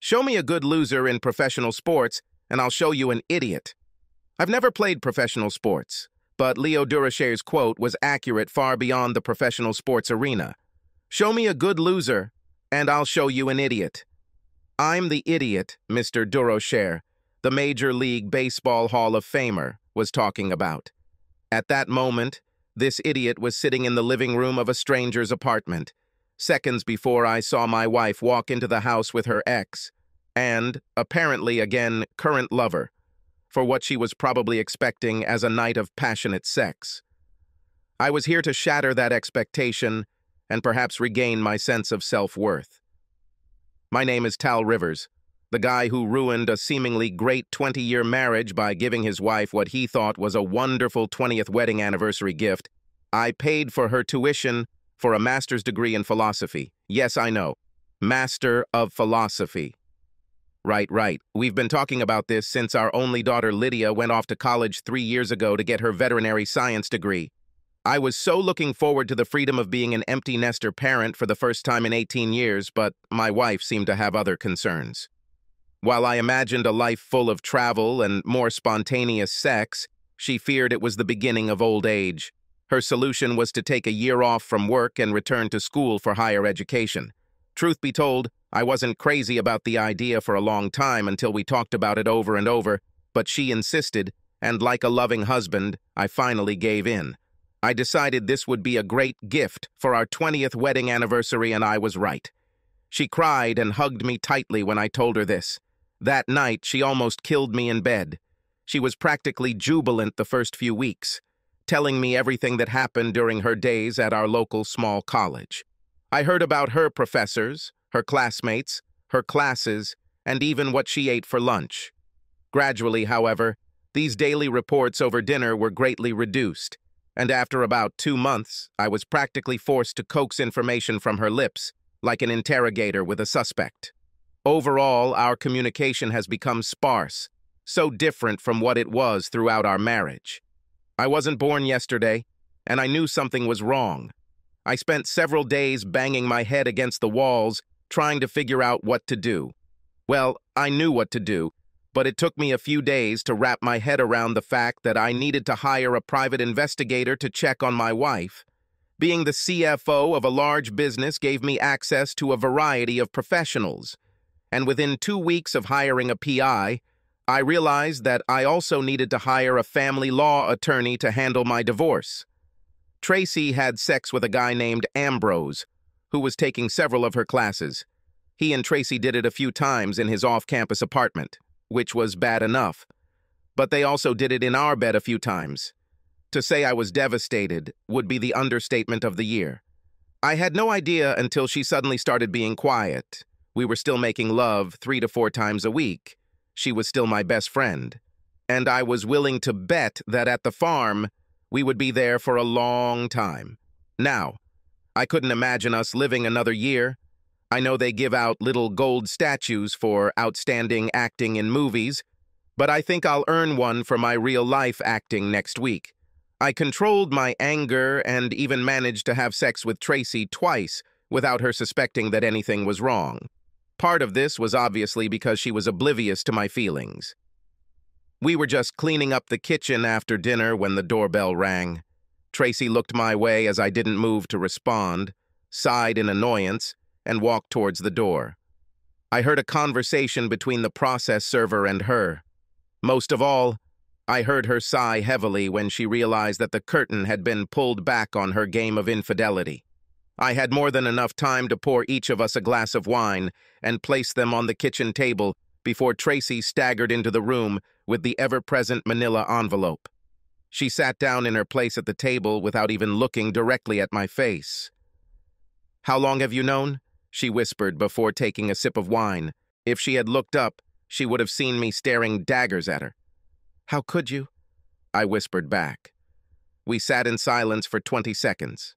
Show me a good loser in professional sports, and I'll show you an idiot. I've never played professional sports, but Leo Durocher's quote was accurate far beyond the professional sports arena. Show me a good loser, and I'll show you an idiot. I'm the idiot Mr. Durocher, the Major League Baseball Hall of Famer, was talking about. At that moment, this idiot was sitting in the living room of a stranger's apartment, seconds before I saw my wife walk into the house with her ex, and, apparently again, current lover, for what she was probably expecting as a night of passionate sex. I was here to shatter that expectation and perhaps regain my sense of self-worth. My name is Tal Rivers, the guy who ruined a seemingly great 20-year marriage by giving his wife what he thought was a wonderful 20th wedding anniversary gift. I paid for her tuition for a master's degree in philosophy. Yes, I know. Master of Philosophy. Right. We've been talking about this since our only daughter Lydia went off to college 3 years ago to get her veterinary science degree. I was so looking forward to the freedom of being an empty nester parent for the first time in 18 years, but my wife seemed to have other concerns. While I imagined a life full of travel and more spontaneous sex, she feared it was the beginning of old age. Her solution was to take a year off from work and return to school for higher education. Truth be told, I wasn't crazy about the idea for a long time until we talked about it over and over, but she insisted, and like a loving husband, I finally gave in. I decided this would be a great gift for our 20th wedding anniversary, and I was right. She cried and hugged me tightly when I told her this. That night, she almost killed me in bed. She was practically jubilant the first few weeks, telling me everything that happened during her days at our local small college. I heard about her professors, her classmates, her classes, and even what she ate for lunch. Gradually, however, these daily reports over dinner were greatly reduced, and after about 2 months, I was practically forced to coax information from her lips, like an interrogator with a suspect. Overall, our communication has become sparse, so different from what it was throughout our marriage. I wasn't born yesterday, and I knew something was wrong. I spent several days banging my head against the walls, trying to figure out what to do. Well, I knew what to do, but it took me a few days to wrap my head around the fact that I needed to hire a private investigator to check on my wife. Being the CFO of a large business gave me access to a variety of professionals, and within 2 weeks of hiring a PI, I realized that I also needed to hire a family law attorney to handle my divorce. Tracy had sex with a guy named Ambrose, who was taking several of her classes. He and Tracy did it a few times in his off-campus apartment, which was bad enough. But they also did it in our bed a few times. To say I was devastated would be the understatement of the year. I had no idea until she suddenly started being quiet. We were still making love 3 to 4 times a week. She was still my best friend. And I was willing to bet that at the farm, we would be there for a long time. Now, I couldn't imagine us living another year. I know they give out little gold statues for outstanding acting in movies, but I think I'll earn one for my real-life acting next week. I controlled my anger and even managed to have sex with Tracy twice without her suspecting that anything was wrong. Part of this was obviously because she was oblivious to my feelings. We were just cleaning up the kitchen after dinner when the doorbell rang. Tracy looked my way as I didn't move to respond, sighed in annoyance, and walked towards the door. I heard a conversation between the process server and her. Most of all, I heard her sigh heavily when she realized that the curtain had been pulled back on her game of infidelity. I had more than enough time to pour each of us a glass of wine and place them on the kitchen table before Tracy staggered into the room with the ever-present manila envelope. She sat down in her place at the table without even looking directly at my face. "How long have you known?" she whispered before taking a sip of wine. If she had looked up, she would have seen me staring daggers at her. "How could you?" I whispered back. We sat in silence for 20 seconds.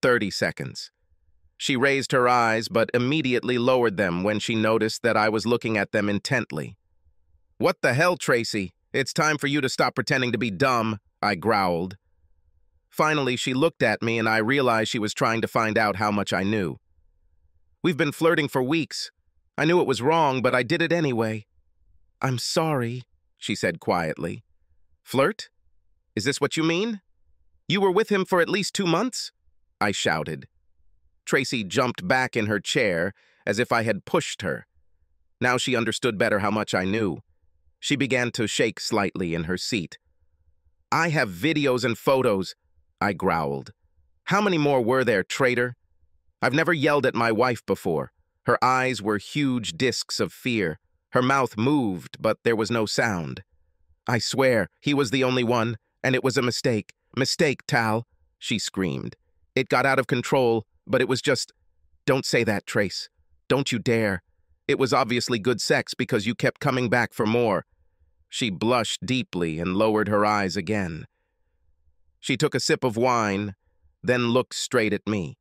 30 seconds. She raised her eyes, but immediately lowered them when she noticed that I was looking at them intently. "What the hell, Tracy? It's time for you to stop pretending to be dumb," I growled. Finally, she looked at me and I realized she was trying to find out how much I knew. "We've been flirting for weeks. I knew it was wrong, but I did it anyway. I'm sorry, she said quietly. Flirt? Is this what you mean? You were with him for at least 2 months? I shouted. Tracy jumped back in her chair as if I had pushed her. Now she understood better how much I knew. She began to shake slightly in her seat. I have videos and photos, I growled. How many more were there, traitor? I've never yelled at my wife before. Her eyes were huge discs of fear. Her mouth moved, but there was no sound. I swear, he was the only one, and it was a mistake. Mistake, Tal, she screamed. It got out of control, but it was just... Don't say that, Trace. Don't you dare. It was obviously good sex because you kept coming back for more. She blushed deeply and lowered her eyes again. She took a sip of wine, then looked straight at me.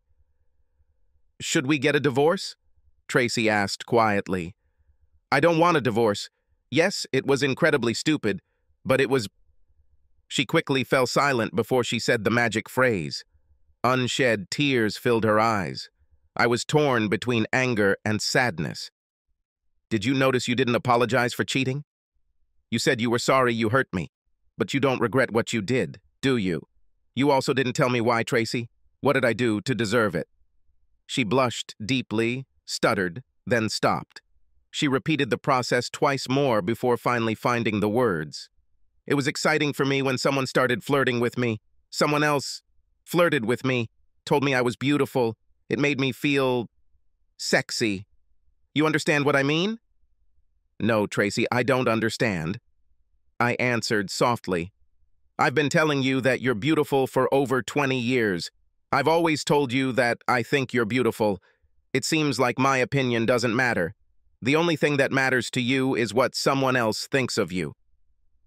Should we get a divorce? Tracy asked quietly. I don't want a divorce. Yes, it was incredibly stupid, but it was... She quickly fell silent before she said the magic phrase. Unshed tears filled her eyes. I was torn between anger and sadness. Did you notice you didn't apologize for cheating? You said you were sorry you hurt me, but you don't regret what you did, do you? You also didn't tell me why, Tracy. What did I do to deserve it? She blushed deeply, stuttered, then stopped. She repeated the process twice more before finally finding the words. It was exciting for me when someone started flirting with me. Someone else flirted with me, told me I was beautiful. It made me feel sexy. You understand what I mean? No, Tracy, I don't understand. I answered softly. I've been telling you that you're beautiful for over 20 years. I've always told you that I think you're beautiful. It seems like my opinion doesn't matter. The only thing that matters to you is what someone else thinks of you.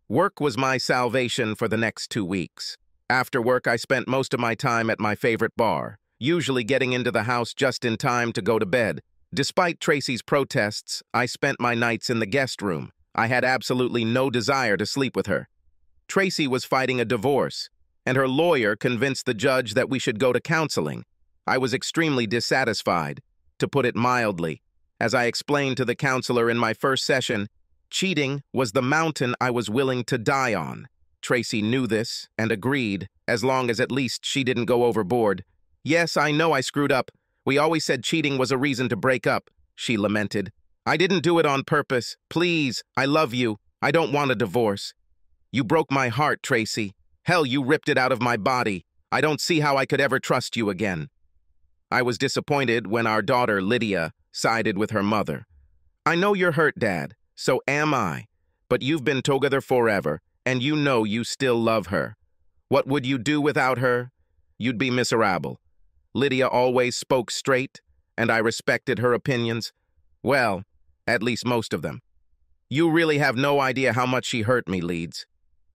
Work was my salvation for the next 2 weeks. After work, I spent most of my time at my favorite bar, usually getting into the house just in time to go to bed. Despite Tracy's protests, I spent my nights in the guest room. I had absolutely no desire to sleep with her. Tracy was fighting a divorce, and her lawyer convinced the judge that we should go to counseling. I was extremely dissatisfied, to put it mildly. As I explained to the counselor in my first session, cheating was the mountain I was willing to die on. Tracy knew this and agreed, as long as at least she didn't go overboard. Yes, I know I screwed up. We always said cheating was a reason to break up, she lamented. I didn't do it on purpose. Please, I love you. I don't want a divorce. You broke my heart, Tracy. Hell, you ripped it out of my body. I don't see how I could ever trust you again. I was disappointed when our daughter, Lydia, sided with her mother. I know you're hurt, Dad. So am I. But you've been together forever, and you know you still love her. What would you do without her? You'd be miserable. Lydia always spoke straight, and I respected her opinions. Well, at least most of them. You really have no idea how much she hurt me, Leeds.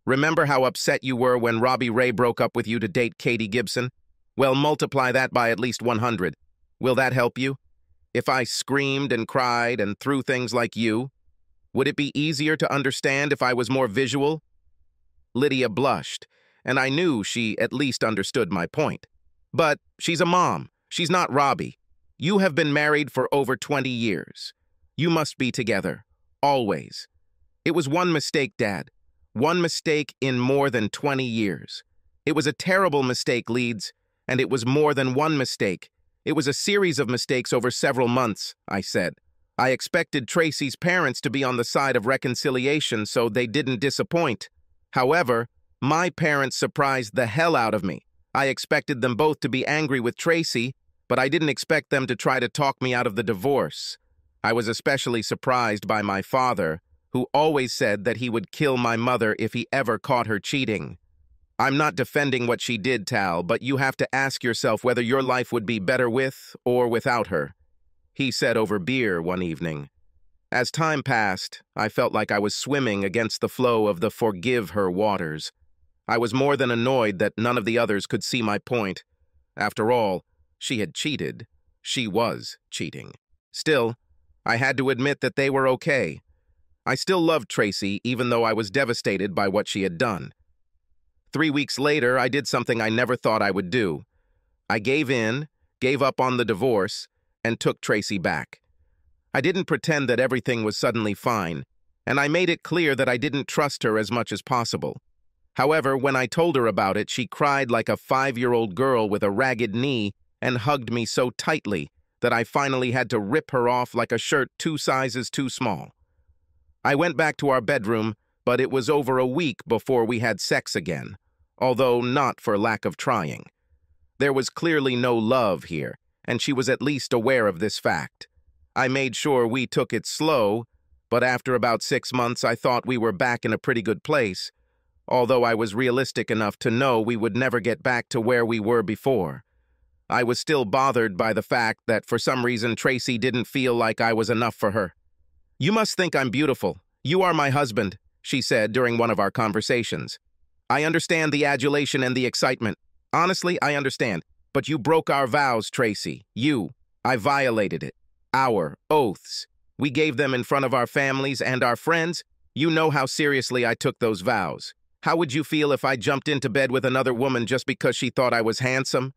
Remember how upset you were when Robbie Ray broke up with you to date Katie Gibson? Well, multiply that by at least 100. Will that help you? If I screamed and cried and threw things like you, would it be easier to understand if I was more visual? Lydia blushed, and I knew she at least understood my point. But she's a mom. She's not Robbie. You have been married for over 20 years. You must be together. Always. It was one mistake, Dad. One mistake in more than 20 years. It was a terrible mistake, Leeds, and it was more than one mistake. It was a series of mistakes over several months, I said. I expected Tracy's parents to be on the side of reconciliation so they didn't disappoint. However, my parents surprised the hell out of me. I expected them both to be angry with Tracy, but I didn't expect them to try to talk me out of the divorce. I was especially surprised by my father, who always said that he would kill my mother if he ever caught her cheating. I'm not defending what she did, Tal, but you have to ask yourself whether your life would be better with or without her, he said over beer one evening. As time passed, I felt like I was swimming against the flow of the forgive her waters. I was more than annoyed that none of the others could see my point. After all, she had cheated. She was cheating. Still, I had to admit that they were okay. I still loved Tracy, even though I was devastated by what she had done. 3 weeks later, I did something I never thought I would do. I gave up on the divorce, and took Tracy back. I didn't pretend that everything was suddenly fine, and I made it clear that I didn't trust her as much as possible. However, when I told her about it, she cried like a 5-year-old girl with a ragged knee and hugged me so tightly that I finally had to rip her off like a shirt 2 sizes too small. I went back to our bedroom, but it was over a week before we had sex again, although not for lack of trying. There was clearly no love here, and she was at least aware of this fact. I made sure we took it slow, but after about 6 months I thought we were back in a pretty good place, although I was realistic enough to know we would never get back to where we were before. I was still bothered by the fact that for some reason Tracy didn't feel like I was enough for her. "You must think I'm beautiful. You are my husband," she said during one of our conversations. "I understand the adulation and the excitement. Honestly, I understand. But you broke our vows, Tracy. I violated it. Our oaths. We gave them in front of our families and our friends. You know how seriously I took those vows. How would you feel if I jumped into bed with another woman just because she thought I was handsome?"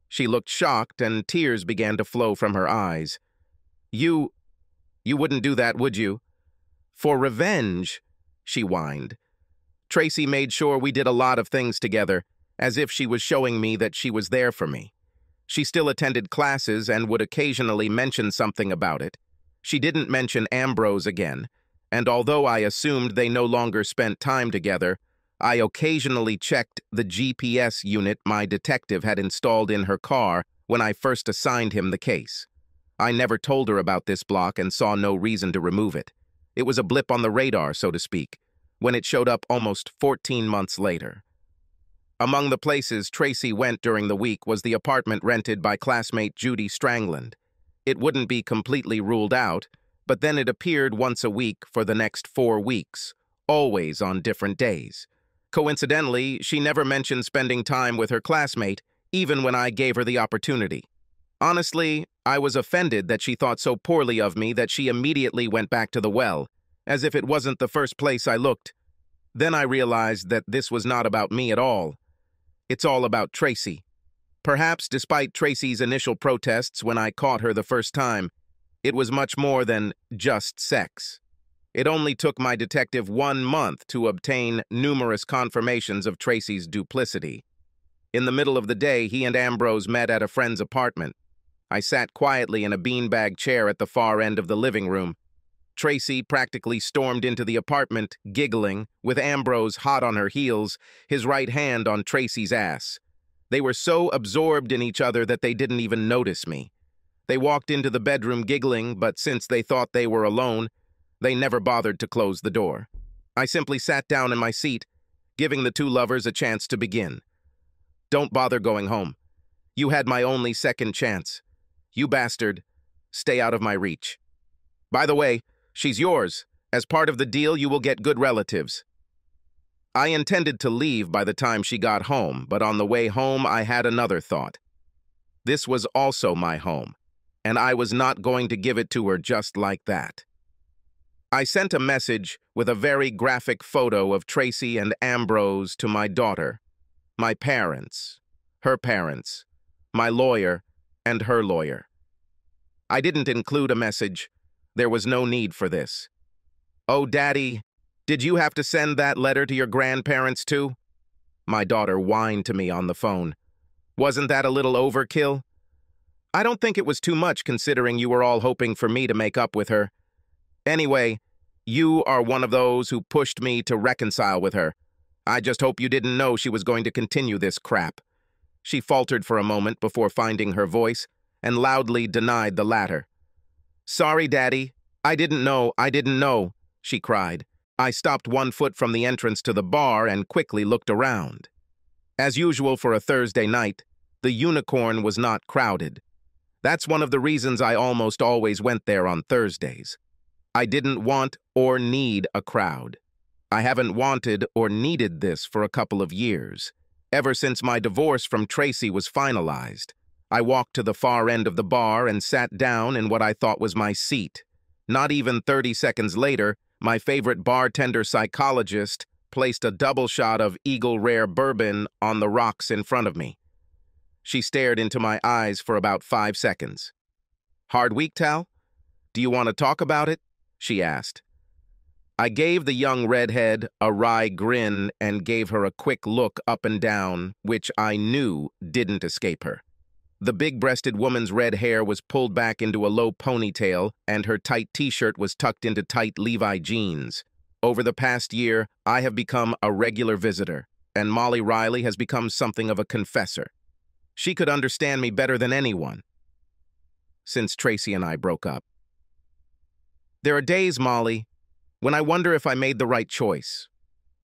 She looked shocked and tears began to flow from her eyes. You wouldn't do that, would you?" "For revenge," she whined. Tracy made sure we did a lot of things together, as if she was showing me that she was there for me. She still attended classes and would occasionally mention something about it. She didn't mention Ambrose again, and although I assumed they no longer spent time together, I occasionally checked the GPS unit my detective had installed in her car when I first assigned him the case. I never told her about this block and saw no reason to remove it. It was a blip on the radar, so to speak, when it showed up almost 14 months later. Among the places Tracy went during the week was the apartment rented by classmate Judy Strangland. It wouldn't be completely ruled out, but then it appeared once a week for the next 4 weeks, always on different days. Coincidentally, she never mentioned spending time with her classmate, even when I gave her the opportunity. Honestly, I was offended that she thought so poorly of me that she immediately went back to the well, as if it wasn't the first place I looked. Then I realized that this was not about me at all. It's all about Tracy. Perhaps despite Tracy's initial protests when I caught her the first time, it was much more than just sex. It only took my detective 1 month to obtain numerous confirmations of Tracy's duplicity. In the middle of the day, he and Ambrose met at a friend's apartment. I sat quietly in a beanbag chair at the far end of the living room. Tracy practically stormed into the apartment, giggling, with Ambrose hot on her heels, his right hand on Tracy's ass. They were so absorbed in each other that they didn't even notice me. They walked into the bedroom giggling, but since they thought they were alone, they never bothered to close the door. I simply sat down in my seat, giving the 2 lovers a chance to begin. "Don't bother going home. You had my only second chance. You bastard, stay out of my reach. By the way, she's yours. As part of the deal, you will get good relatives." I intended to leave by the time she got home, but on the way home I had another thought. This was also my home, and I was not going to give it to her just like that. I sent a message with a very graphic photo of Tracy and Ambrose to my daughter, my parents, her parents, my lawyer, and her lawyer. I didn't include a message. There was no need for this. "Oh, Daddy, did you have to send that letter to your grandparents too?" My daughter whined to me on the phone. "Wasn't that a little overkill?" "I don't think it was too much considering you were all hoping for me to make up with her. Anyway, you are one of those who pushed me to reconcile with her. I just hope you didn't know she was going to continue this crap." She faltered for a moment before finding her voice and loudly denied the latter. "Sorry, Daddy. I didn't know," she cried. I stopped 1 foot from the entrance to the bar and quickly looked around. As usual for a Thursday night, the Unicorn was not crowded. That's one of the reasons I almost always went there on Thursdays. I didn't want or need a crowd. I haven't wanted or needed this for a couple of years. Ever since my divorce from Tracy was finalized, I walked to the far end of the bar and sat down in what I thought was my seat. Not even 30 seconds later, my favorite bartender psychologist placed a double shot of Eagle Rare bourbon on the rocks in front of me. She stared into my eyes for about 5 seconds. "Hard week, Tal?" Do you want to talk about it? She asked. I gave the young redhead a wry grin and gave her a quick look up and down, which I knew didn't escape her. The big-breasted woman's red hair was pulled back into a low ponytail, and her tight t-shirt was tucked into tight Levi jeans. Over the past year, I have become a regular visitor, and Molly Riley has become something of a confessor. She could understand me better than anyone, since Tracy and I broke up. There are days, Molly, when I wonder if I made the right choice.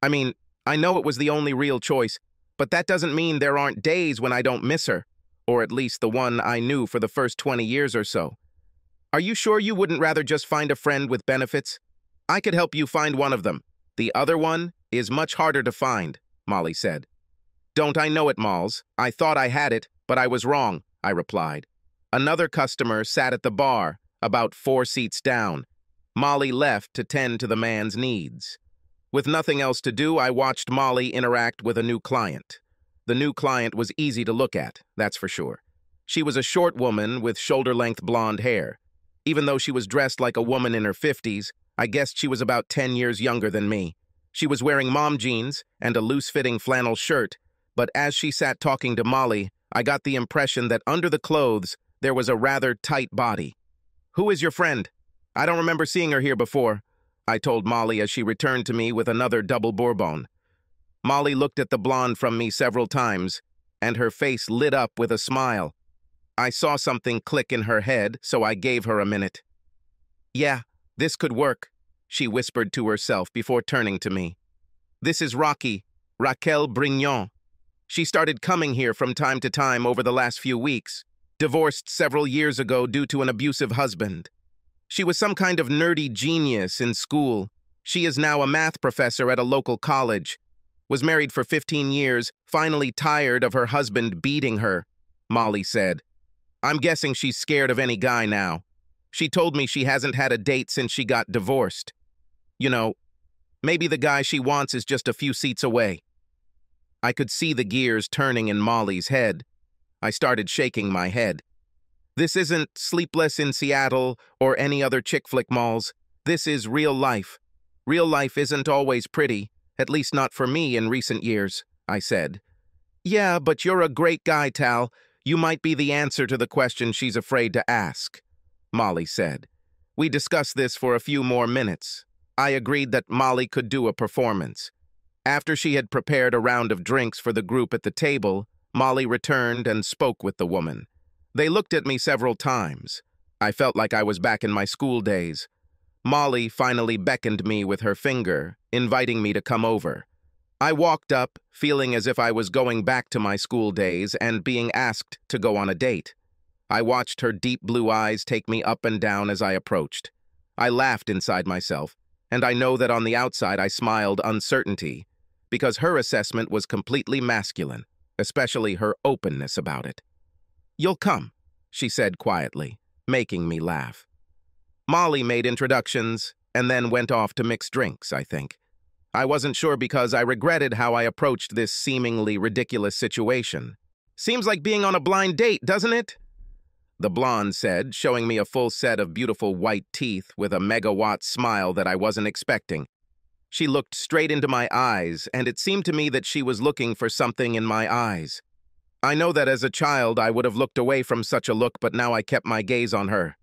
I mean, I know it was the only real choice, but that doesn't mean there aren't days when I don't miss her, or at least the one I knew for the first 20 years or so. Are you sure you wouldn't rather just find a friend with benefits? I could help you find one of them. The other one is much harder to find, Molly said. Don't I know it, Malls? I thought I had it, but I was wrong, I replied. Another customer sat at the bar, about 4 seats down. Molly left to tend to the man's needs. With nothing else to do, I watched Molly interact with a new client. The new client was easy to look at, that's for sure. She was a short woman with shoulder-length blonde hair. Even though she was dressed like a woman in her 50s, I guessed she was about 10 years younger than me. She was wearing mom jeans and a loose-fitting flannel shirt, but as she sat talking to Molly, I got the impression that under the clothes, there was a rather tight body. Who is your friend? I don't remember seeing her here before, I told Molly as she returned to me with another double bourbon. Molly looked at the blonde from me several times, and her face lit up with a smile. I saw something click in her head, so I gave her a minute. Yeah, this could work, she whispered to herself before turning to me. This is Raquel Brignon. She started coming here from time to time over the last few weeks, divorced several years ago due to an abusive husband. She was some kind of nerdy genius in school. She is now a math professor at a local college. Was married for 15 years, finally tired of her husband beating her, Molly said. I'm guessing she's scared of any guy now. She told me she hasn't had a date since she got divorced. You know, maybe the guy she wants is just a few seats away. I could see the gears turning in Molly's head. I started shaking my head. This isn't Sleepless in Seattle or any other chick flick, Malls. This is real life. Real life isn't always pretty, at least not for me in recent years, I said. Yeah, but you're a great guy, Tal. You might be the answer to the question she's afraid to ask, Molly said. We discussed this for a few more minutes. I agreed that Molly could do a performance. After she had prepared a round of drinks for the group at the table, Molly returned and spoke with the woman. They looked at me several times. I felt like I was back in my school days. Molly finally beckoned me with her finger, inviting me to come over. I walked up, feeling as if I was going back to my school days and being asked to go on a date. I watched her deep blue eyes take me up and down as I approached. I laughed inside myself, and I know that on the outside I smiled uncertainty, because her assessment was completely masculine, especially her openness about it. You'll come, she said quietly, making me laugh. Molly made introductions and then went off to mix drinks, I think. I wasn't sure because I regretted how I approached this seemingly ridiculous situation. Seems like being on a blind date, doesn't it? The blonde said, showing me a full set of beautiful white teeth with a megawatt smile that I wasn't expecting. She looked straight into my eyes, and it seemed to me that she was looking for something in my eyes. I know that as a child I would have looked away from such a look, but now I kept my gaze on her.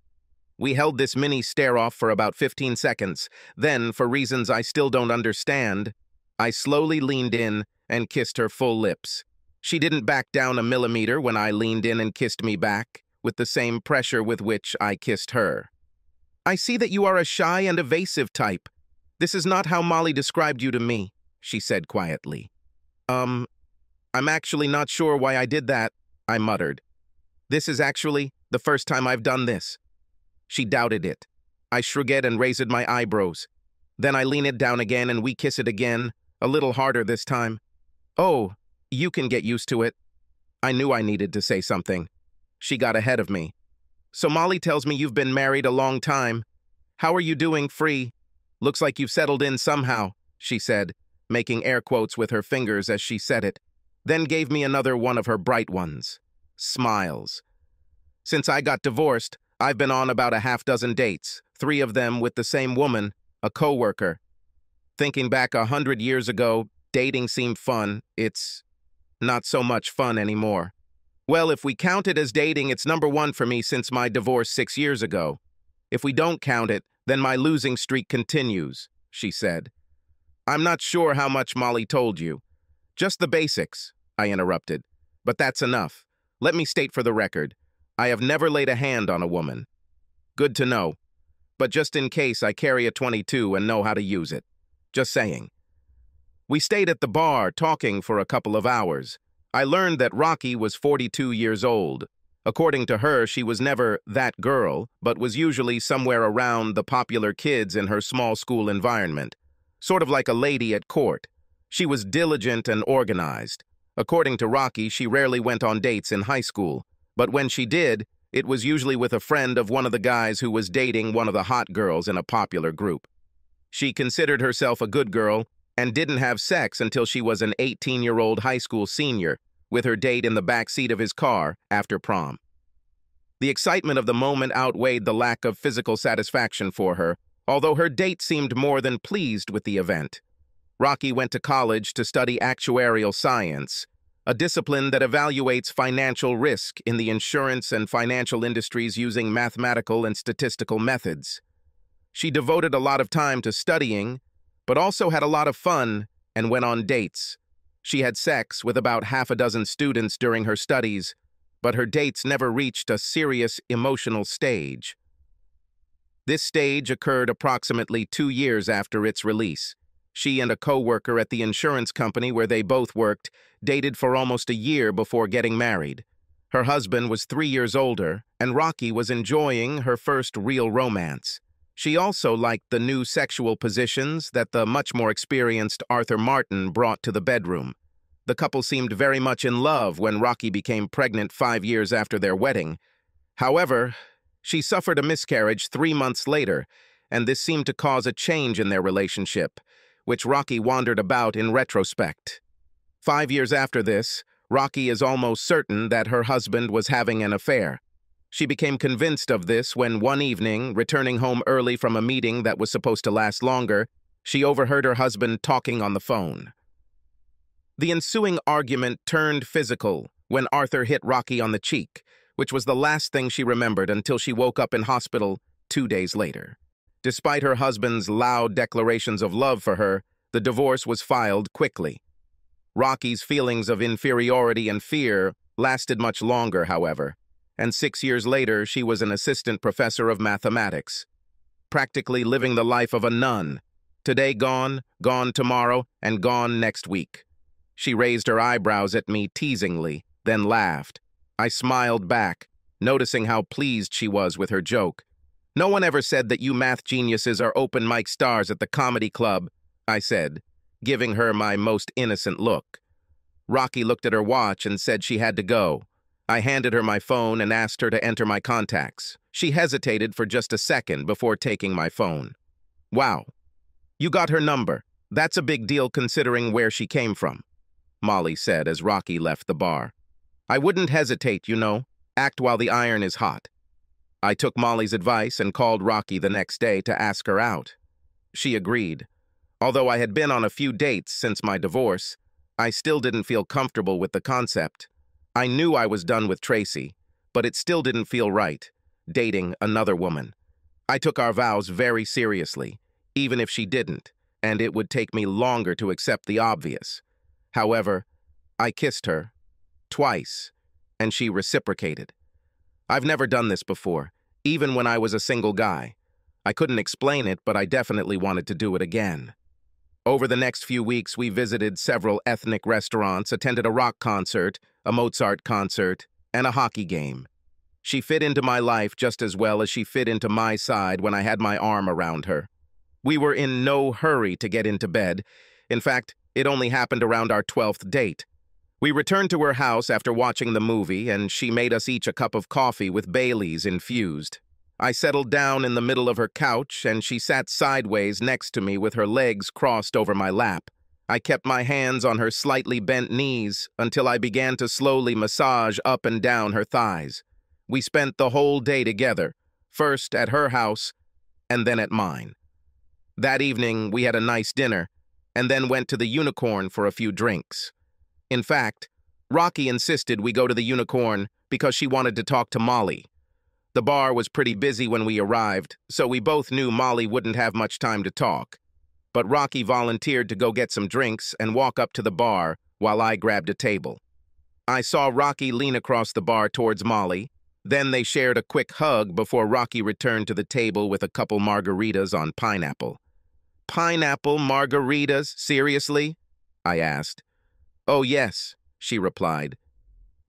We held this mini stare-off for about 15 seconds. Then, for reasons I still don't understand, I slowly leaned in and kissed her full lips. She didn't back down a millimeter when I leaned in and kissed me back, with the same pressure with which I kissed her. I see that you are a shy and evasive type. This is not how Molly described you to me, she said quietly. I'm actually not sure why I did that, I muttered. This is actually the first time I've done this. She doubted it. I shrugged and raised my eyebrows. Then I leaned down again and we kissed again, a little harder this time. Oh, you can get used to it. I knew I needed to say something. She got ahead of me. So Molly tells me you've been married a long time. How are you doing, Free? Looks like you've settled in somehow, she said, making air quotes with her fingers as she said it, then gave me another one of her bright ones. Smiles. Since I got divorced, I've been on about a half dozen dates, 3 of them with the same woman, a coworker. Thinking back 100 years ago, dating seemed fun. It's not so much fun anymore. Well, if we count it as dating, it's number 1 for me since my divorce 6 years ago. If we don't count it, then my losing streak continues, she said. I'm not sure how much Molly told you. Just the basics, I interrupted. But that's enough. Let me state for the record, I have never laid a hand on a woman. Good to know. But just in case, I carry a .22 and know how to use it. Just saying. We stayed at the bar talking for a couple of hours. I learned that Rocky was 42 years old. According to her, she was never that girl, but was usually somewhere around the popular kids in her small school environment. Sort of like a lady at court. She was diligent and organized. According to Rocky, she rarely went on dates in high school, but when she did, it was usually with a friend of one of the guys who was dating one of the hot girls in a popular group. She considered herself a good girl and didn't have sex until she was an 18-year-old high school senior, with her date in the back seat of his car after prom. The excitement of the moment outweighed the lack of physical satisfaction for her, although her date seemed more than pleased with the event. Rocky went to college to study actuarial science, a discipline that evaluates financial risk in the insurance and financial industries using mathematical and statistical methods. She devoted a lot of time to studying, but also had a lot of fun and went on dates. She had sex with about half a dozen students during her studies, but her dates never reached a serious emotional stage. This stage occurred approximately 2 years after its release. She and a co-worker at the insurance company where they both worked dated for almost a year before getting married. Her husband was 3 years older, and Rocky was enjoying her first real romance. She also liked the new sexual positions that the much more experienced Arthur Martin brought to the bedroom. The couple seemed very much in love when Rocky became pregnant 5 years after their wedding. However, she suffered a miscarriage 3 months later, and this seemed to cause a change in their relationship, which Rocky wondered about in retrospect. 5 years after this, Rocky is almost certain that her husband was having an affair. She became convinced of this when one evening, returning home early from a meeting that was supposed to last longer, she overheard her husband talking on the phone. The ensuing argument turned physical when Arthur hit Rocky on the cheek, which was the last thing she remembered until she woke up in hospital 2 days later. Despite her husband's loud declarations of love for her, the divorce was filed quickly. Rocky's feelings of inferiority and fear lasted much longer, however, and 6 years later she was an assistant professor of mathematics, practically living the life of a nun. Today gone, gone tomorrow, and gone next week. She raised her eyebrows at me teasingly, then laughed. I smiled back, noticing how pleased she was with her joke. No one ever said that you math geniuses are open mic stars at the comedy club, I said, giving her my most innocent look. Rocky looked at her watch and said she had to go. I handed her my phone and asked her to enter my contacts. She hesitated for just a second before taking my phone. Wow. You got her number. That's a big deal considering where she came from, Molly said as Rocky left the bar. I wouldn't hesitate, you know. Act while the iron is hot. I took Molly's advice and called Rocky the next day to ask her out. She agreed. Although I had been on a few dates since my divorce, I still didn't feel comfortable with the concept. I knew I was done with Tracy, but it still didn't feel right, dating another woman. I took our vows very seriously, even if she didn't, and it would take me longer to accept the obvious. However, I kissed her, twice, and she reciprocated. I've never done this before, even when I was a single guy. I couldn't explain it, but I definitely wanted to do it again. Over the next few weeks, we visited several ethnic restaurants, attended a rock concert, a Mozart concert, and a hockey game. She fit into my life just as well as she fit into my side when I had my arm around her. We were in no hurry to get into bed. In fact, it only happened around our 12th date. We returned to her house after watching the movie, and she made us each a cup of coffee with Bailey's infused. I settled down in the middle of her couch, and she sat sideways next to me with her legs crossed over my lap. I kept my hands on her slightly bent knees until I began to slowly massage up and down her thighs. We spent the whole day together, first at her house and then at mine. That evening, we had a nice dinner and then went to the Unicorn for a few drinks. In fact, Rocky insisted we go to the Unicorn because she wanted to talk to Molly. The bar was pretty busy when we arrived, so we both knew Molly wouldn't have much time to talk. But Rocky volunteered to go get some drinks and walk up to the bar while I grabbed a table. I saw Rocky lean across the bar towards Molly. Then they shared a quick hug before Rocky returned to the table with a couple margaritas on pineapple. Pineapple margaritas, seriously? I asked. Oh yes, she replied.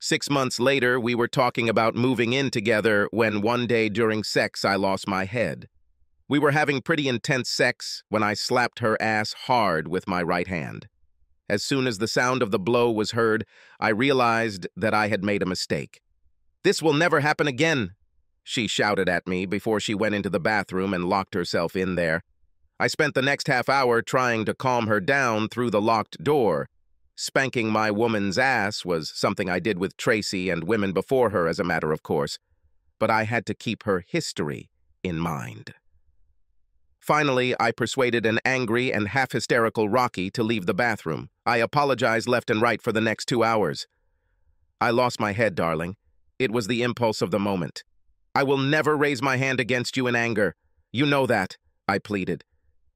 6 months later, we were talking about moving in together when one day during sex I lost my head. We were having pretty intense sex when I slapped her ass hard with my right hand. As soon as the sound of the blow was heard, I realized that I had made a mistake. "This will never happen again," she shouted at me before she went into the bathroom and locked herself in there. I spent the next half hour trying to calm her down through the locked door. Spanking my woman's ass was something I did with Tracy and women before her as a matter of course, but I had to keep her history in mind. Finally, I persuaded an angry and half-hysterical Rocky to leave the bathroom. I apologized left and right for the next 2 hours. "I lost my head, darling. It was the impulse of the moment. I will never raise my hand against you in anger. You know that," I pleaded.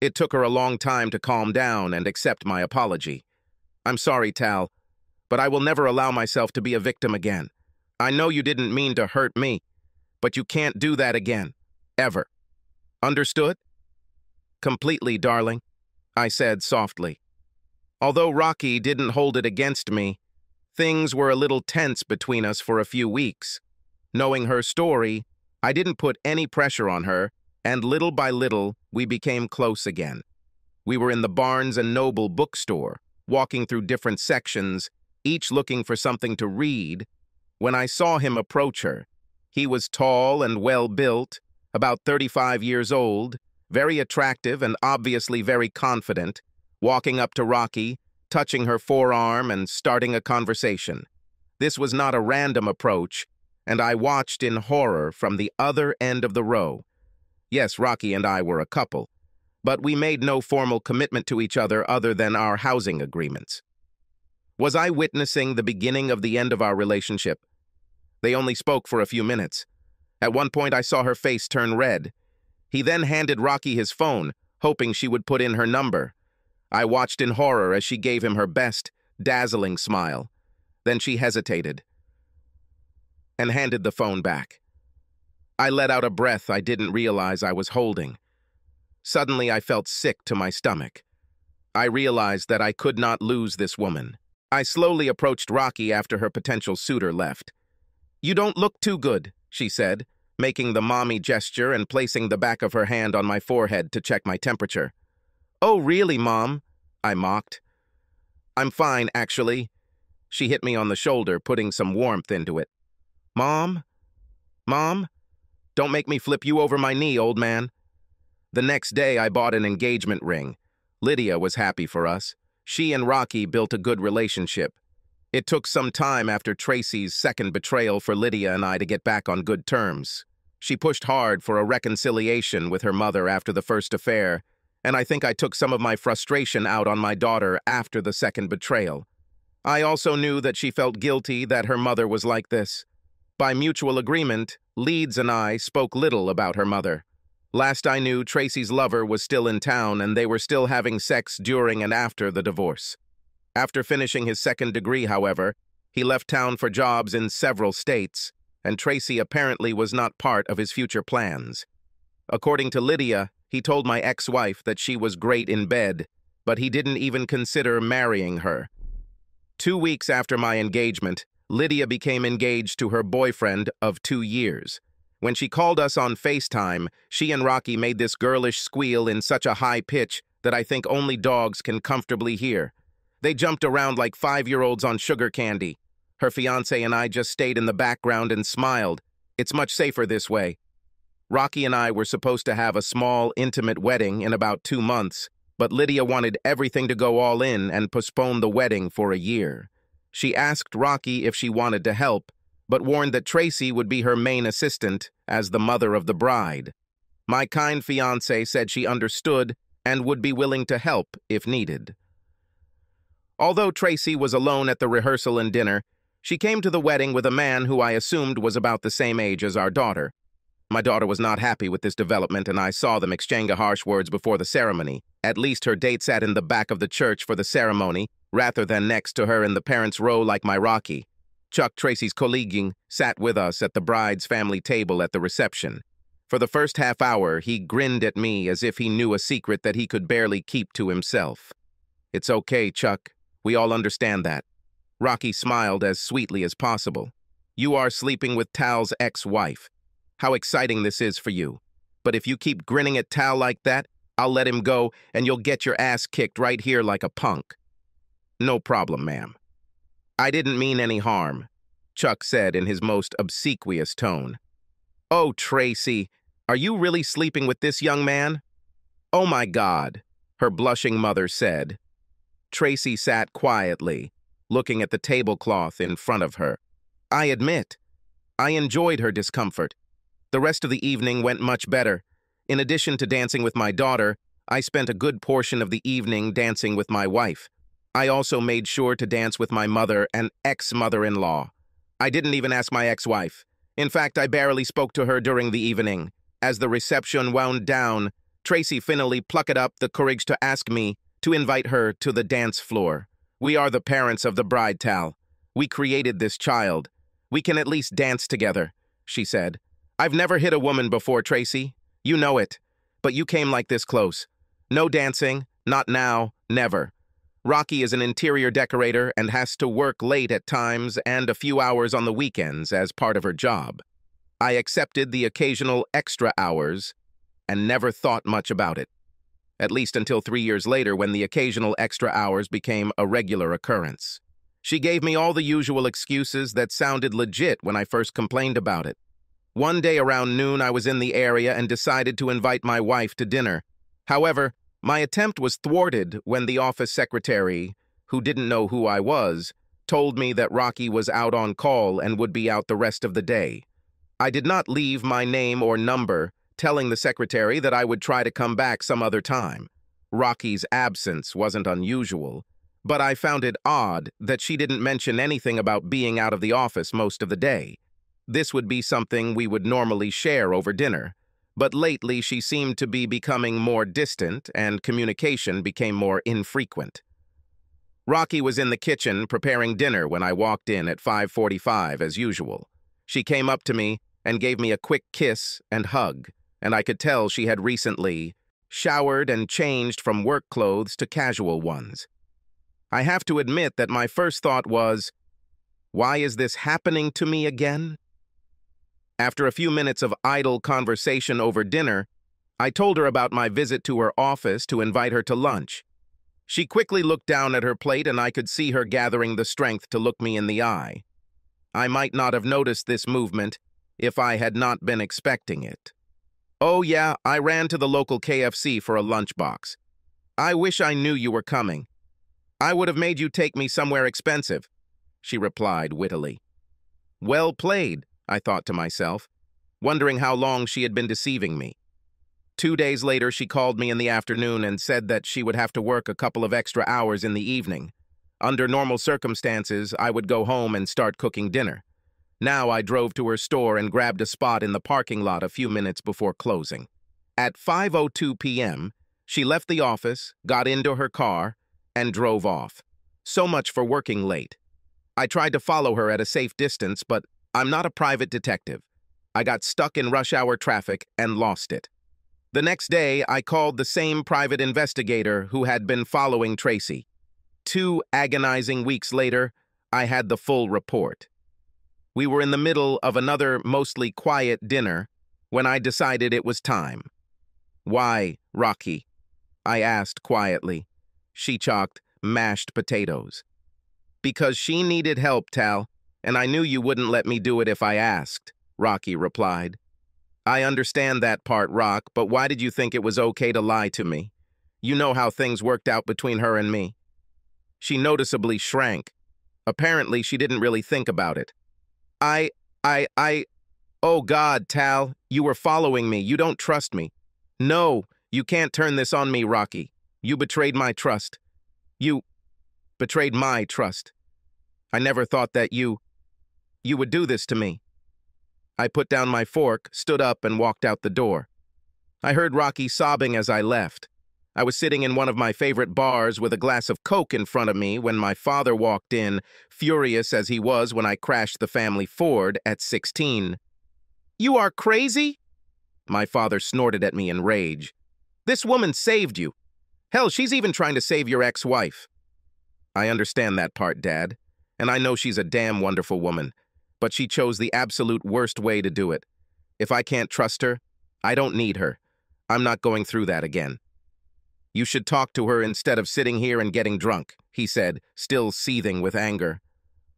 It took her a long time to calm down and accept my apology. "I'm sorry, Tal, but I will never allow myself to be a victim again. I know you didn't mean to hurt me, but you can't do that again. Ever. Understood?" "Completely, darling," I said softly. Although Rocky didn't hold it against me, things were a little tense between us for a few weeks. Knowing her story, I didn't put any pressure on her, and little by little, we became close again. We were in the Barnes & Noble bookstore, walking through different sections, each looking for something to read, when I saw him approach her. He was tall and well-built, about 35 years old, very attractive and obviously very confident, walking up to Rocky, touching her forearm and starting a conversation. This was not a random approach, and I watched in horror from the other end of the row. Yes, Rocky and I were a couple, but we made no formal commitment to each other than our housing agreements. Was I witnessing the beginning of the end of our relationship? They only spoke for a few minutes. At one point, I saw her face turn red. He then handed Rocky his phone, hoping she would put in her number. I watched in horror as she gave him her best, dazzling smile. Then she hesitated and handed the phone back. I let out a breath I didn't realize I was holding. Suddenly, I felt sick to my stomach. I realized that I could not lose this woman. I slowly approached Rocky after her potential suitor left. "You don't look too good," she said, making the mommy gesture and placing the back of her hand on my forehead to check my temperature. "Oh, really, Mom?" I mocked. "I'm fine, actually." She hit me on the shoulder, putting some warmth into it. "Mom? Mom? Don't make me flip you over my knee, old man." The next day, I bought an engagement ring. Lydia was happy for us. She and Rocky built a good relationship. It took some time after Tracy's second betrayal for Lydia and I to get back on good terms. She pushed hard for a reconciliation with her mother after the first affair, and I think I took some of my frustration out on my daughter after the second betrayal. I also knew that she felt guilty that her mother was like this. By mutual agreement, Leeds and I spoke little about her mother. Last I knew, Tracy's lover was still in town and they were still having sex during and after the divorce. After finishing his second degree, however, he left town for jobs in several states, and Tracy apparently was not part of his future plans. According to Lydia, he told my ex-wife that she was great in bed, but he didn't even consider marrying her. 2 weeks after my engagement, Lydia became engaged to her boyfriend of 2 years. When she called us on FaceTime, she and Rocky made this girlish squeal in such a high pitch that I think only dogs can comfortably hear. They jumped around like 5-year-olds on sugar candy. Her fiancé and I just stayed in the background and smiled. It's much safer this way. Rocky and I were supposed to have a small, intimate wedding in about 2 months, but Lydia wanted everything to go all in and postponed the wedding for a year. She asked Rocky if she wanted to help, but warned that Tracy would be her main assistant as the mother of the bride. My kind fiancée said she understood and would be willing to help if needed. Although Tracy was alone at the rehearsal and dinner, she came to the wedding with a man who I assumed was about the same age as our daughter. My daughter was not happy with this development, and I saw them exchange harsh words before the ceremony. At least her date sat in the back of the church for the ceremony, rather than next to her in the parents' row like my Rocky. Chuck, Tracy's colleague, sat with us at the bride's family table at the reception. For the first half hour, he grinned at me as if he knew a secret that he could barely keep to himself. "It's okay, Chuck. We all understand that." Rocky smiled as sweetly as possible. "You are sleeping with Tal's ex-wife. How exciting this is for you. But if you keep grinning at Tal like that, I'll let him go and you'll get your ass kicked right here like a punk." "No problem, ma'am." "I didn't mean any harm," Chuck said in his most obsequious tone. "Oh, Tracy, are you really sleeping with this young man?" "Oh my God," her blushing mother said. Tracy sat quietly, looking at the tablecloth in front of her. I admit, I enjoyed her discomfort. The rest of the evening went much better. In addition to dancing with my daughter, I spent a good portion of the evening dancing with my wife. I also made sure to dance with my mother and ex-mother-in-law. I didn't even ask my ex-wife. In fact, I barely spoke to her during the evening. As the reception wound down, Tracy finally plucked up the courage to ask me to invite her to the dance floor. "We are the parents of the bride, Tal. We created this child. We can at least dance together," she said. "I've never hit a woman before, Tracy. You know it. But you came like this close. No dancing, not now, never. Rocky is an interior decorator and has to work late at times and a few hours on the weekends as part of her job. I accepted the occasional extra hours and never thought much about it. At least until 3 years later when the occasional extra hours became a regular occurrence. She gave me all the usual excuses that sounded legit when I first complained about it. One day around noon, I was in the area and decided to invite my wife to dinner. However, my attempt was thwarted when the office secretary, who didn't know who I was, told me that Rocky was out on call and would be out the rest of the day. I did not leave my name or number, telling the secretary that I would try to come back some other time. Rocky's absence wasn't unusual, but I found it odd that she didn't mention anything about being out of the office most of the day. This would be something we would normally share over dinner, but lately she seemed to be becoming more distant and communication became more infrequent. Rocky was in the kitchen preparing dinner when I walked in at 5:45 as usual. She came up to me and gave me a quick kiss and hug, and I could tell she had recently showered and changed from work clothes to casual ones. I have to admit that my first thought was, why is this happening to me again? After a few minutes of idle conversation over dinner, I told her about my visit to her office to invite her to lunch. She quickly looked down at her plate and I could see her gathering the strength to look me in the eye. I might not have noticed this movement if I had not been expecting it. "Oh yeah, I ran to the local KFC for a lunchbox. I wish I knew you were coming. I would have made you take me somewhere expensive," she replied wittily. Well played, I thought to myself, wondering how long she had been deceiving me. 2 days later, she called me in the afternoon and said that she would have to work a couple of extra hours in the evening. Under normal circumstances, I would go home and start cooking dinner. Now I drove to her store and grabbed a spot in the parking lot a few minutes before closing. At 5:02 p.m., she left the office, got into her car, and drove off. So much for working late. I tried to follow her at a safe distance, but I'm not a private detective. I got stuck in rush hour traffic and lost it. The next day, I called the same private investigator who had been following Tracy. 2 agonizing weeks later, I had the full report. We were in the middle of another mostly quiet dinner when I decided it was time. "Why, Rocky?" I asked quietly. She chalked mashed potatoes. "Because she needed help, Tal, and I knew you wouldn't let me do it if I asked," Rocky replied. "I understand that part, Rock, but why did you think it was okay to lie to me? You know how things worked out between her and me." She noticeably shrank. Apparently, she didn't really think about it. I, Oh God, Tal, you were following me. You don't trust me. No, you can't turn this on me, Rocky. You betrayed my trust. You betrayed my trust. I never thought that you would do this to me. I put down my fork, stood up, and walked out the door. I heard Rocky sobbing as I left. I was sitting in one of my favorite bars with a glass of Coke in front of me when my father walked in, furious as he was when I crashed the family Ford at 16. "You are crazy?" My father snorted at me in rage. "This woman saved you. Hell, she's even trying to save your ex-wife." "I understand that part, Dad, and I know she's a damn wonderful woman, but she chose the absolute worst way to do it. If I can't trust her, I don't need her. I'm not going through that again." "You should talk to her instead of sitting here and getting drunk," he said, still seething with anger.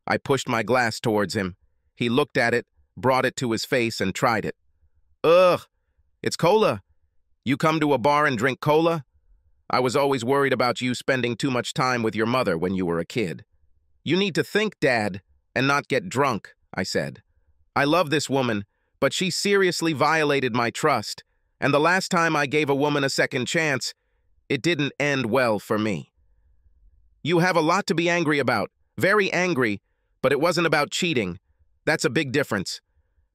I pushed my glass towards him. He looked at it, brought it to his face, and tried it. "Ugh, it's cola. You come to a bar and drink cola? I was always worried about you spending too much time with your mother when you were a kid." "You need to think, Dad, and not get drunk," I said. "I love this woman, but she seriously violated my trust, and the last time I gave a woman a second chance, it didn't end well for me." "You have a lot to be angry about, very angry, but it wasn't about cheating. That's a big difference.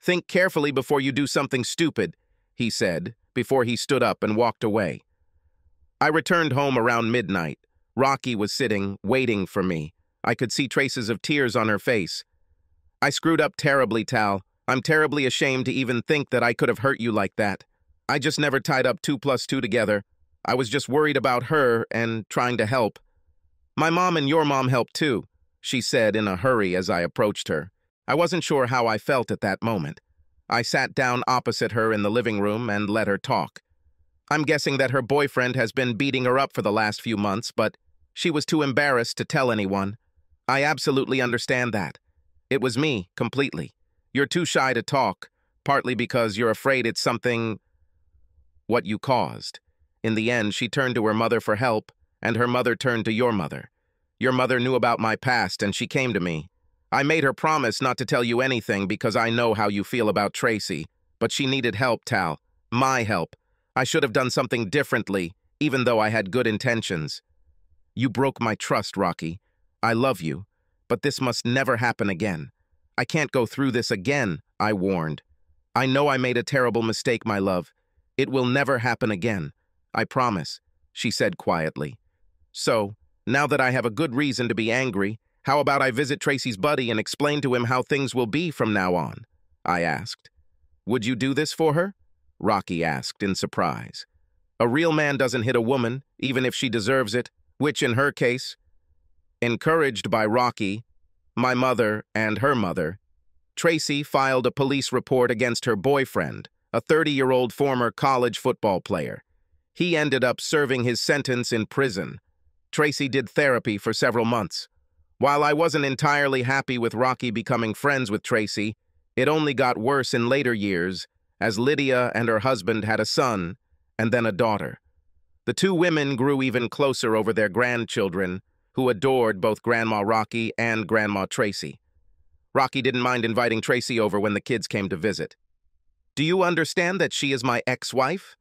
Think carefully before you do something stupid," he said, before he stood up and walked away. I returned home around midnight. Rocky was sitting, waiting for me. I could see traces of tears on her face. "I screwed up terribly, Tal. I'm terribly ashamed to even think that I could have hurt you like that. I just never tied up 2 plus 2 together. I was just worried about her and trying to help." "My mom and your mom helped too," she said in a hurry as I approached her. I wasn't sure how I felt at that moment. I sat down opposite her in the living room and let her talk. "I'm guessing that her boyfriend has been beating her up for the last few months, but she was too embarrassed to tell anyone. I absolutely understand that. It was me, completely. You're too shy to talk, partly because you're afraid it's something what you caused. In the end, she turned to her mother for help, and her mother turned to your mother. Your mother knew about my past, and she came to me. I made her promise not to tell you anything because I know how you feel about Tracy, but she needed help, Tal. My help. I should have done something differently, even though I had good intentions. You broke my trust, Rocky. I love you, but this must never happen again. I can't go through this again," I warned. "I know I made a terrible mistake, my love. It will never happen again. I promise," she said quietly. "So, now that I have a good reason to be angry, how about I visit Tracy's buddy and explain to him how things will be from now on?" I asked. "Would you do this for her?" Rocky asked in surprise. "A real man doesn't hit a woman, even if she deserves it, which in her case..." Encouraged by Rocky, my mother, and her mother, Tracy filed a police report against her boyfriend, a 30-year-old former college football player. He ended up serving his sentence in prison. Tracy did therapy for several months. While I wasn't entirely happy with Rocky becoming friends with Tracy, it only got worse in later years, as Lydia and her husband had a son, and then a daughter. The two women grew even closer over their grandchildren, who adored both Grandma Rocky and Grandma Tracy. Rocky didn't mind inviting Tracy over when the kids came to visit. "Do you understand that she is my ex-wife?"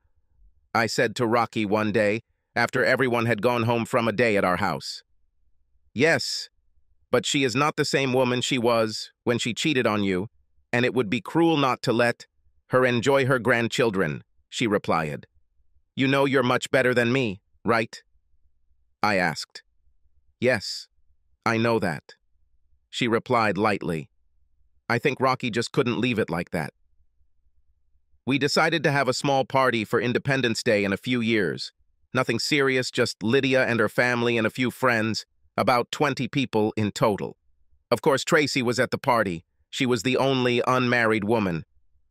I said to Rocky one day, after everyone had gone home from a day at our house. "Yes, but she is not the same woman she was when she cheated on you, and it would be cruel not to let her enjoy her grandchildren," she replied. "You know you're much better than me, right?" I asked. "Yes, I know that," she replied lightly. I think Rocky just couldn't leave it like that. We decided to have a small party for Independence Day in a few years. Nothing serious, just Lydia and her family and a few friends, about 20 people in total. Of course, Tracy was at the party. She was the only unmarried woman.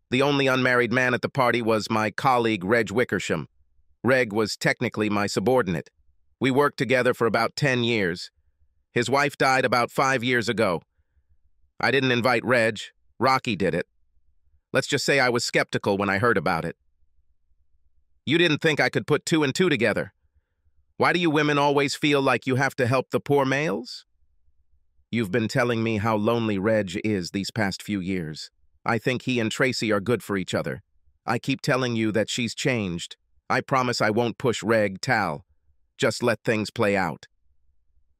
The only unmarried man at the party was my colleague, Reg Wickersham. Reg was technically my subordinate. We worked together for about 10 years. His wife died about 5 years ago. I didn't invite Reg. Rocky did it. Let's just say I was skeptical when I heard about it. "You didn't think I could put 2 and 2 together. Why do you women always feel like you have to help the poor males?" "You've been telling me how lonely Reg is these past few years. I think he and Tracy are good for each other. I keep telling you that she's changed. I promise I won't push Reg, Tal. Just let things play out.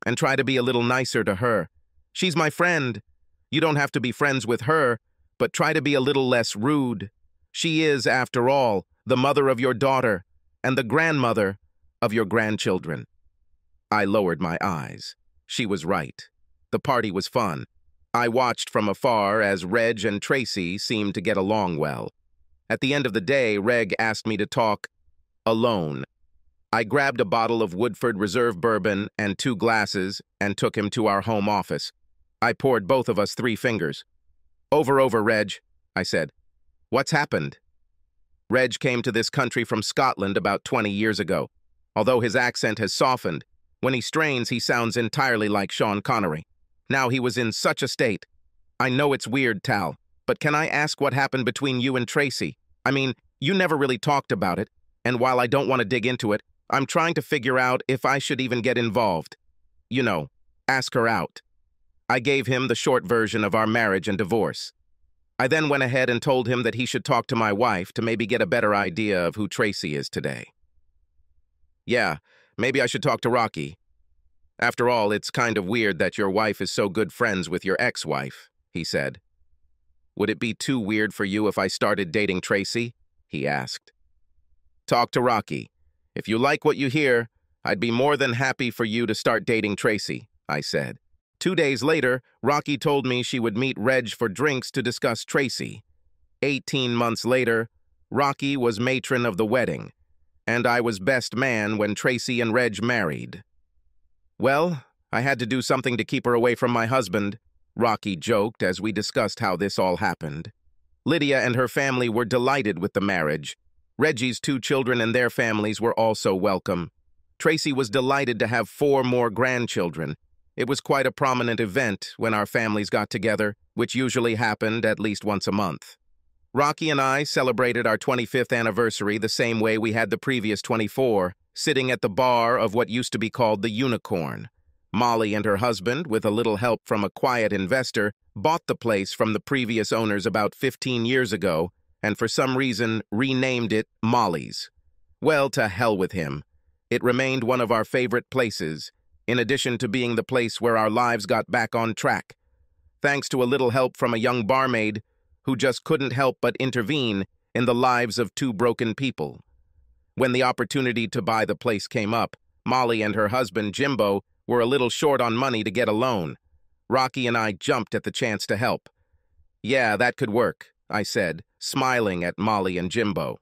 And try to be a little nicer to her. She's my friend. You don't have to be friends with her, but try to be a little less rude. She is, after all, the mother of your daughter and the grandmother of your grandchildren. I lowered my eyes. She was right. The party was fun. I watched from afar as Reg and Tracy seemed to get along well. At the end of the day, Reg asked me to talk alone. I grabbed a bottle of Woodford Reserve bourbon and 2 glasses and took him to our home office. I poured both of us 3 fingers. Over, Reg, I said. What's happened? Reg came to this country from Scotland about 20 years ago. Although his accent has softened, when he strains, he sounds entirely like Sean Connery. Now he was in such a state. I know it's weird, Tal, but can I ask what happened between you and Tracy? I mean, you never really talked about it, and while I don't want to dig into it, I'm trying to figure out if I should even get involved. You know, ask her out. I gave him the short version of our marriage and divorce. I then went ahead and told him that he should talk to my wife to maybe get a better idea of who Tracy is today. Yeah, maybe I should talk to Rocky. After all, it's kind of weird that your wife is so good friends with your ex-wife, he said. Would it be too weird for you if I started dating Tracy? He asked. Talk to Rocky. If you like what you hear, I'd be more than happy for you to start dating Tracy, I said. 2 days later, Rocky told me she would meet Reg for drinks to discuss Tracy. 18 months later, Rocky was matron of the wedding, and I was best man when Tracy and Reg married. Well, I had to do something to keep her away from my husband, Rocky joked as we discussed how this all happened. Lydia and her family were delighted with the marriage. Reggie's 2 children and their families were also welcome. Tracy was delighted to have 4 more grandchildren. It was quite a prominent event when our families got together, which usually happened at least once a month. Rocky and I celebrated our 25th anniversary the same way we had the previous 24, sitting at the bar of what used to be called the Unicorn. Molly and her husband, with a little help from a quiet investor, bought the place from the previous owners about 15 years ago, and for some reason renamed it Molly's. Well, to hell with him. It remained one of our favorite places, in addition to being the place where our lives got back on track. Thanks to a little help from a young barmaid who just couldn't help but intervene in the lives of 2 broken people. When the opportunity to buy the place came up, Molly and her husband, Jimbo, were a little short on money to get a loan. Rocky and I jumped at the chance to help. Yeah, that could work, I said, smiling at Molly and Jimbo.